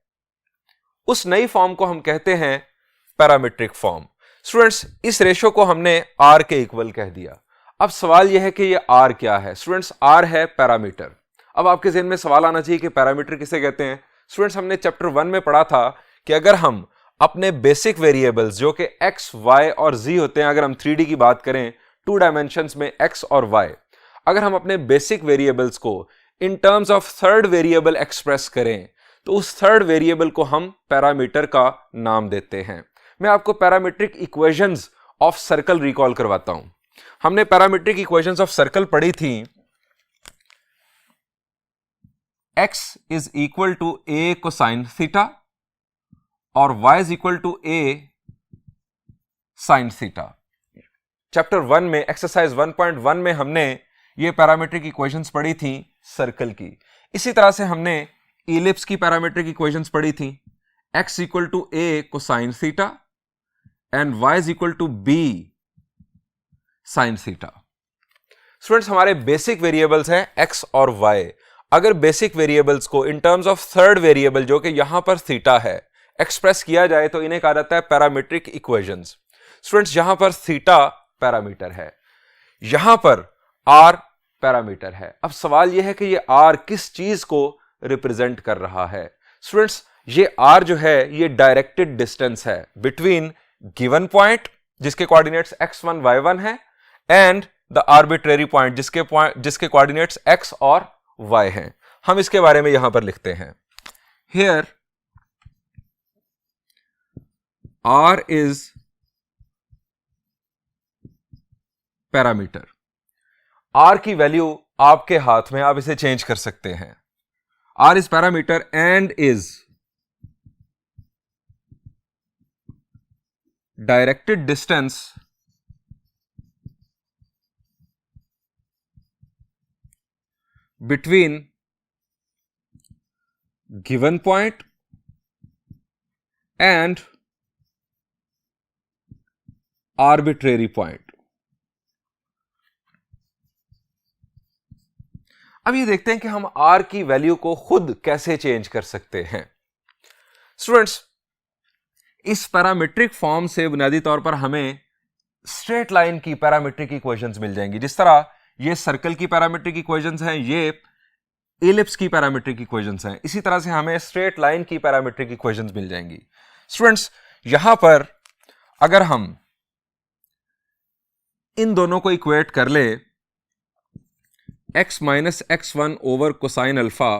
उस नई फॉर्म को हम कहते हैं पैरामीट्रिक फॉर्म। स्टूडेंट्स, इस रेशो को हमने r के इक्वल कह दिया। अब सवाल यह है कि ये r क्या है? स्टूडेंट्स, r है पैरामीटर। अब आपके ज़हन में सवाल आना चाहिए कि पैरामीटर किसे कहते हैं? स्टूडेंट्स, हमने चैप्टर 1 में पढ़ा था कि अगर हम अपने बेसिक वेरिएबल्स जो कि x, y और z होते हैं, अगर हम 3D की बात करें, 2 डायमेंशंस में x और y, अगर हम अपने बेसिक वेरिएबल्स को in terms of third variable express करें तो उस थर्ड वेरिएबल को हम पैरामीटर का नाम देते हैं। मैं आपको parametric equations of circle recall करवाता हूं। हमने पैरामीट्रिक इक्वेशंस ऑफ सर्कल पढ़ी थी। x is equal to a cosine theta और y is equal to a sine theta. Chapter 1 में एक्सरसाइज 1.1 में हमने ये पैरामीट्रिक इक्वेशंस पढ़ी थी सर्कल की। इसी तरह से हमने इलिप्स की पैरामीट्रिक इक्वेशंस पढ़ी थी। x equal to a cosine theta and y is equal to b sine theta. Students, हमारे बेसिक वेरिएबल्स हैं x और y। अगर बेसिक वेरिएबल्स को in terms of third variable जो कि यहां पर थीटा है एक्सप्रेस किया जाए तो इन्हें कहा जाता है पैरामीट्रिक इक्वेशंस। स्टूडेंट्स, यहां पर थीटा पैरामीटर है, यहां पर r पैरामीटर है। अब सवाल यह है कि ये r किस चीज को रिप्रेजेंट कर रहा है। स्टूडेंट्स, ये r जो है ये डायरेक्टेड डिस्टेंस है बिटवीन गिवन पॉइंट जिसके कोऑर्डिनेट्स x1 y1 है एंड द आर्बिट्रेरी पॉइंट जिसके कोऑर्डिनेट्स x और y हैं। हम इसके बारे में यहां पर लिखते हैं। Here r is parameter. r की वैल्यू आपके हाथ में, आप इसे चेंज कर सकते हैं। r is parameter and is directed distance between given point and arbitrary point। अब ये देखते हैं कि हम r की वैल्यू को खुद कैसे चेंज कर सकते हैं। स्टूडेंट्स, इस पैरामीट्रिक फॉर्म से बुनियादी तौर पर हमें स्ट्रेट लाइन की पैरामीट्रिक इक्वेशंस मिल जाएंगी। जिस तरह ये सर्कल की पैरामीट्रिक इक्वेशंस हैं, ये इलिप्स की पैरामीट्रिक इक्वेशंस हैं, इसी तरह से हमें स्ट्रेट लाइन की पैरामीट्रिक इक्वेशंस मिल जाएंगी। स्टूडेंट्स, यहां पर अगर हम इन दोनों को इक्वेट कर ले, x minus x1 over cosine alpha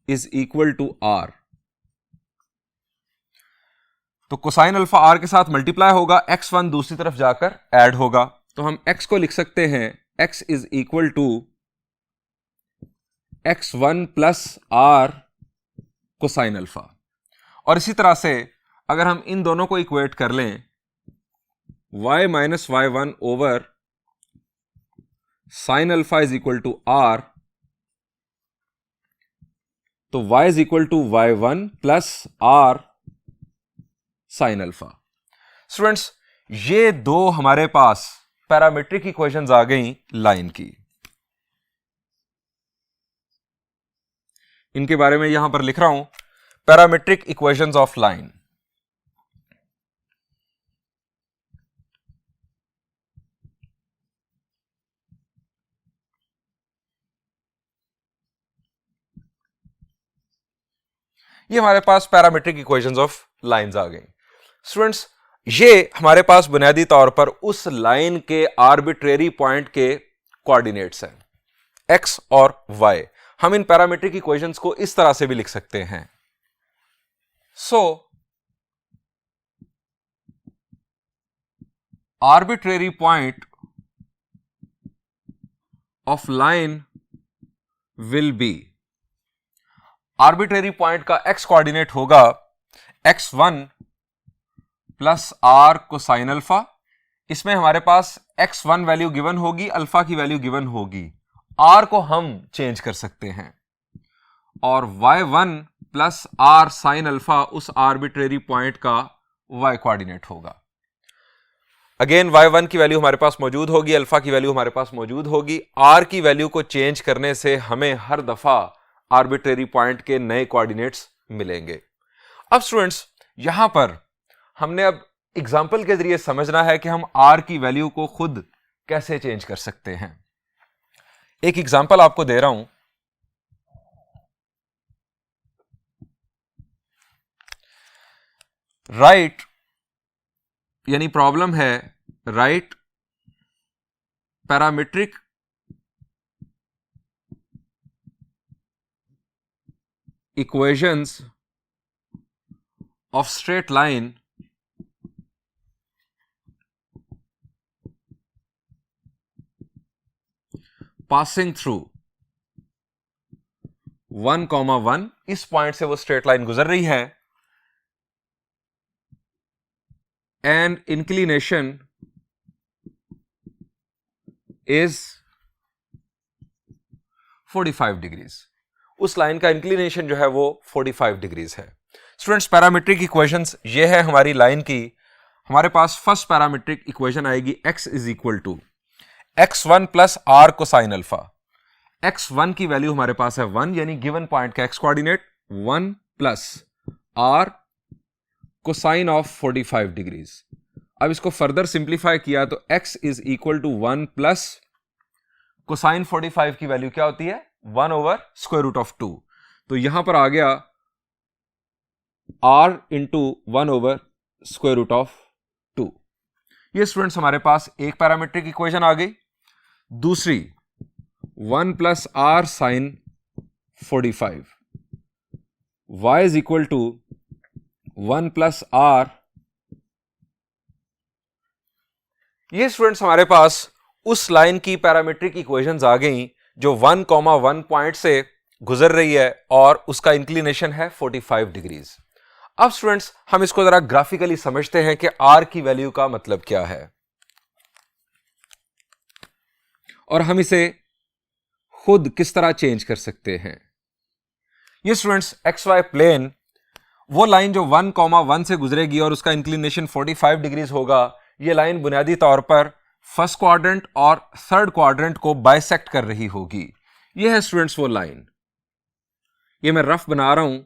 is equal to r, तो कोसाइन अल्फा r के साथ मल्टीप्लाई होगा, x1 दूसरी तरफ जाकर ऐड होगा, तो हम x को लिख सकते हैं x is equal to x1 plus r cosine alpha. और इसी तरह से अगर हम इन दोनों को इक्वेट कर लें, y minus y1 over sine alpha is equal to r, तो y is equal to y1 plus r sine alpha. Students, ये दो हमारे पास पैरामीट्रिक इक्वेशंस आ गई लाइन की। इनके बारे में यहां पर लिख रहा हूं, पैरामीट्रिक इक्वेशंस ऑफ लाइन। ये हमारे पास पैरामीट्रिक इक्वेशंस ऑफ लाइंस आ गई। स्टूडेंट्स, ये हमारे पास बुनियादी तौर पर उस लाइन के आर्बिट्रेरी पॉइंट के कोऑर्डिनेट्स हैं, x और y। हम इन पैरामीट्रिक इक्वेशंस को इस तरह से भी लिख सकते हैं। So arbitrary point of line will be, arbitrary point का x कोऑर्डिनेट होगा x1 plus r cosine alpha. इसमें हमारे पास x1 वैल्यू गिवन होगी, अल्फा की वैल्यू गिवन होगी, r को हम चेंज कर सकते हैं, और y1 plus r sine alpha उस आर्बिट्रेरी पॉइंट का y कोऑर्डिनेट होगा। अगेन y1 की वैल्यू हमारे पास मौजूद होगी, अल्फा की वैल्यू हमारे पास मौजूद होगी। r की वैल्यू को चेंज करने से हमें हर दफा आर्बिट्रेरी पॉइंट के नए कोऑर्डिनेट्स मिलेंगे। अब स्टूडेंट्स, यहां पर हमने अब एग्जाम्पल के जरिए समझना है कि हम r की वैल्यू को खुद कैसे चेंज कर सकते हैं। एक एग्जाम्पल आपको दे रहा हूं। राइट यानी प्रॉब्लम है, right parametric equations of straight line passing through 1,1, इस पॉइंट से वो स्ट्रेट लाइन गुजर रही है, एंड इंक्लिनेशन इज 45 डिग्रीज। उस लाइन का इंक्लिनेशन जो है वो 45 डिग्रीज है। स्टूडेंट्स, पैरामीट्रिक इक्वेशंस ये है हमारी लाइन की। हमारे पास फर्स्ट पैरामीट्रिक इक्वेशन आएगी x is equal to x1 plus r cosine alpha. x1 की वैल्यू हमारे पास है 1, यानी गिवन पॉइंट का x coordinate 1 plus r cosine of 45 degrees. अब इसको फर्दर सिंप्लीफाई किया तो x is equal to 1 plus cosine 45 की वैल्यू क्या होती है 1 ओवर स्क्वायर रूट ऑफ 2। तो यहां पर आ गया r इंटू 1 ओवर स्क्वायर रूट ऑफ 2। ये स्टूडेंट्स हमारे पास एक पैरामीट्रिक इक्वेशन आ गई। दूसरी 1 plus r sine 45 y is equal to 1 plus r. ये स्टूडेंट्स हमारे पास उस लाइन की पैरामीट्रिक इक्वेशंस आ गई जो 1,1 पॉइंट से गुजर रही है और उसका इंक्लिनेशन है 45 डिग्रीज। अब स्टूडेंट्स हम इसको जरा ग्राफिकली समझते हैं कि r की वैल्यू का मतलब क्या है और हम इसे खुद किस तरह चेंज कर सकते हैं। ये स्टूडेंट्स XY प्लेन, वो लाइन जो 1,1 से गुजरेगी और उसका इंक्लिनेशन 45 डिग्रीज होगा, ये लाइन बुनियादी तौर पर फर्स्ट क्वाड्रेंट और थर्ड क्वाड्रेंट को बाइसेक्ट कर रही होगी। ये है स्टूडेंट्स वो लाइन, ये मैं रफ बना रहा हूं।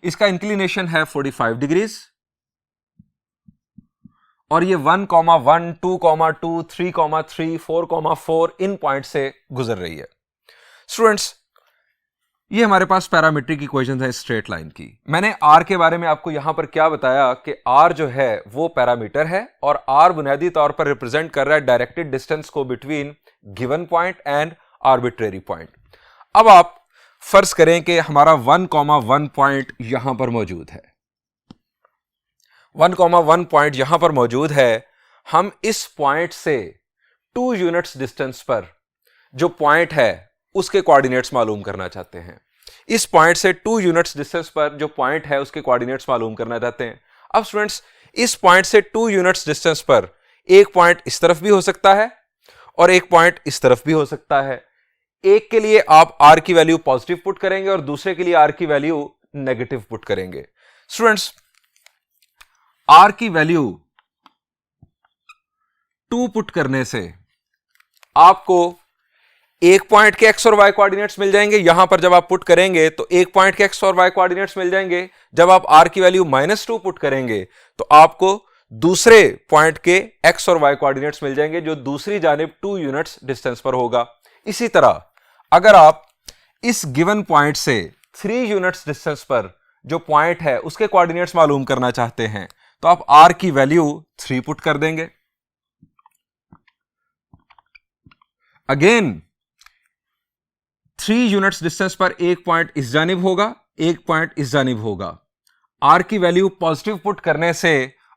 इसका इंक्लिनेशन है 45 डिग्रीज और ये 1,1, 2,2, 3,3, 4,4 इन पॉइंट से गुजर रही है। स्टूडेंट्स, ये हमारे पास पैरामीट्रिक इक्वेशन है स्ट्रेट लाइन की। मैंने r के बारे में आपको यहां पर क्या बताया कि r जो है वो पैरामीटर है और r बुनियादी तौर पर रिप्रेजेंट कर रहा है डायरेक्टेड डिस्टेंस को between given point and arbitrary point. अब आप फर्ज करें कि हमारा 1,1 पॉइंट यहां पर मौजूद है, 1,1 पॉइंट यहां पर मौजूद है। हम इस पॉइंट से 2 यूनिट्स डिस्टेंस पर जो पॉइंट है उसके कोऑर्डिनेट्स मालूम करना चाहते हैं। इस पॉइंट से 2 यूनिट्स डिस्टेंस पर जो पॉइंट है उसके कोऑर्डिनेट्स मालूम करना चाहते हैं। अब स्टूडेंट्स, इस पॉइंट से 2 यूनिट्स डिस्टेंस पर एक पॉइंट इस तरफ भी हो सकता है और एक पॉइंट इस तरफ भी हो सकता है। एक के लिए आप r की वैल्यू पॉजिटिव पुट करेंगे और दूसरे के लिए r की वैल्यू नेगेटिव पुट करेंगे। स्टूडेंट्स, r की वैल्यू 2 पुट करने से आपको एक पॉइंट के x और y कोऑर्डिनेट्स मिल जाएंगे। यहां पर जब आप पुट करेंगे तो एक पॉइंट के x और y कोऑर्डिनेट्स मिल जाएंगे। जब आप r की वैल्यू -2 पुट करेंगे तो आपको दूसरे पॉइंट के x और y कोऑर्डिनेट्स मिल जाएंगे जो दूसरी जानिब 2 यूनिट्स डिस्टेंस पर होगा। इसी तरह अगर आप इस गिवन पॉइंट से 3 यूनिट्स डिस्टेंस पर जो पॉइंट है उसके कोऑर्डिनेट्स मालूम करना चाहते हैं तो आप r की वैल्यू 3 पुट कर देंगे। अगेन 3 यूनिट्स डिस्टेंस पर एक पॉइंट इस जानिब होगा, एक पॉइंट इस जानिब होगा। r की वैल्यू पॉजिटिव पुट करने से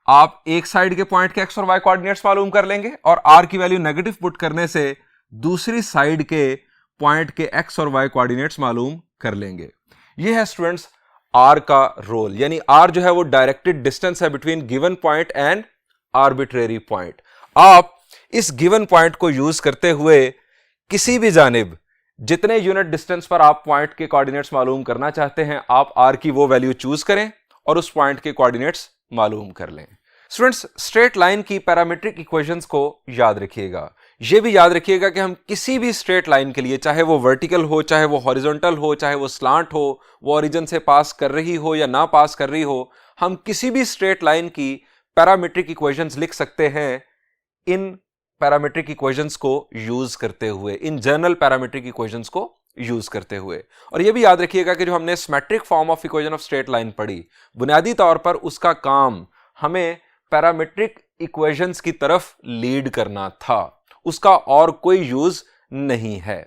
आप एक साइड के पॉइंट के x और y कोऑर्डिनेट्स मालूम कर लेंगे और r की वैल्यू नेगेटिव पुट करने से दूसरी साइड के पॉइंट के x और y कोऑर्डिनेट्स मालूम कर लेंगे। यह है स्टूडेंट्स r का रोल, यानी r जो है वो डायरेक्टेड डिस्टेंस है between given point and arbitrary point. आप इस गिवन पॉइंट को यूज करते हुए किसी भी जानिब जितने यूनिट डिस्टेंस पर आप पॉइंट के कोऑर्डिनेट्स मालूम करना चाहते हैं आप r की वो वैल्यू चूज करें और उस पॉइंट के कोऑर्डिनेट्स मालूम कर लें। स्टूडेंट्स, स्ट्रेट लाइन की पैरामीट्रिक इक्वेशंस को याद रखिएगा। यह भी याद रखिएगा कि हम किसी भी स्ट्रेट लाइन के लिए, चाहे वो वर्टिकल हो, चाहे वो हॉरिजॉन्टल हो, चाहे वो स्लांट हो, वो ओरिजिन से पास कर रही हो या ना पास कर रही हो, हम किसी भी स्ट्रेट लाइन की पैरामीट्रिक इक्वेशंस लिख सकते हैं इन पैरामीट्रिक इक्वेशंस को यूज करते हुए, इन जनरल पैरामीट्रिक इक्वेशंस को यूज करते हुए। और यह भी याद रखिएगा कि जो हमने symmetric form of equation of straight line पढ़ी, बुनियादी तौर पर उसका काम हमें पैरामीट्रिक इक्वेशंस की तरफ लीड करना था, उसका और कोई यूज नहीं है।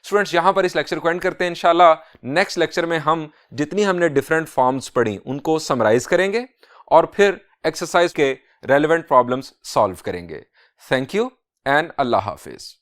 स्टूडेंट्स यहां पर इस लेक्चर को एंड करते हैं। इंशाल्लाह नेक्स्ट लेक्चर में हम जितनी हमने डिफरेंट फॉर्म्स पढ़ी उनको समराइज करेंगे और फिर एक्सरसाइज के रेलेवेंट प्रॉब्लम्स सॉल्व करेंगे। Thank you and Allah Hafiz.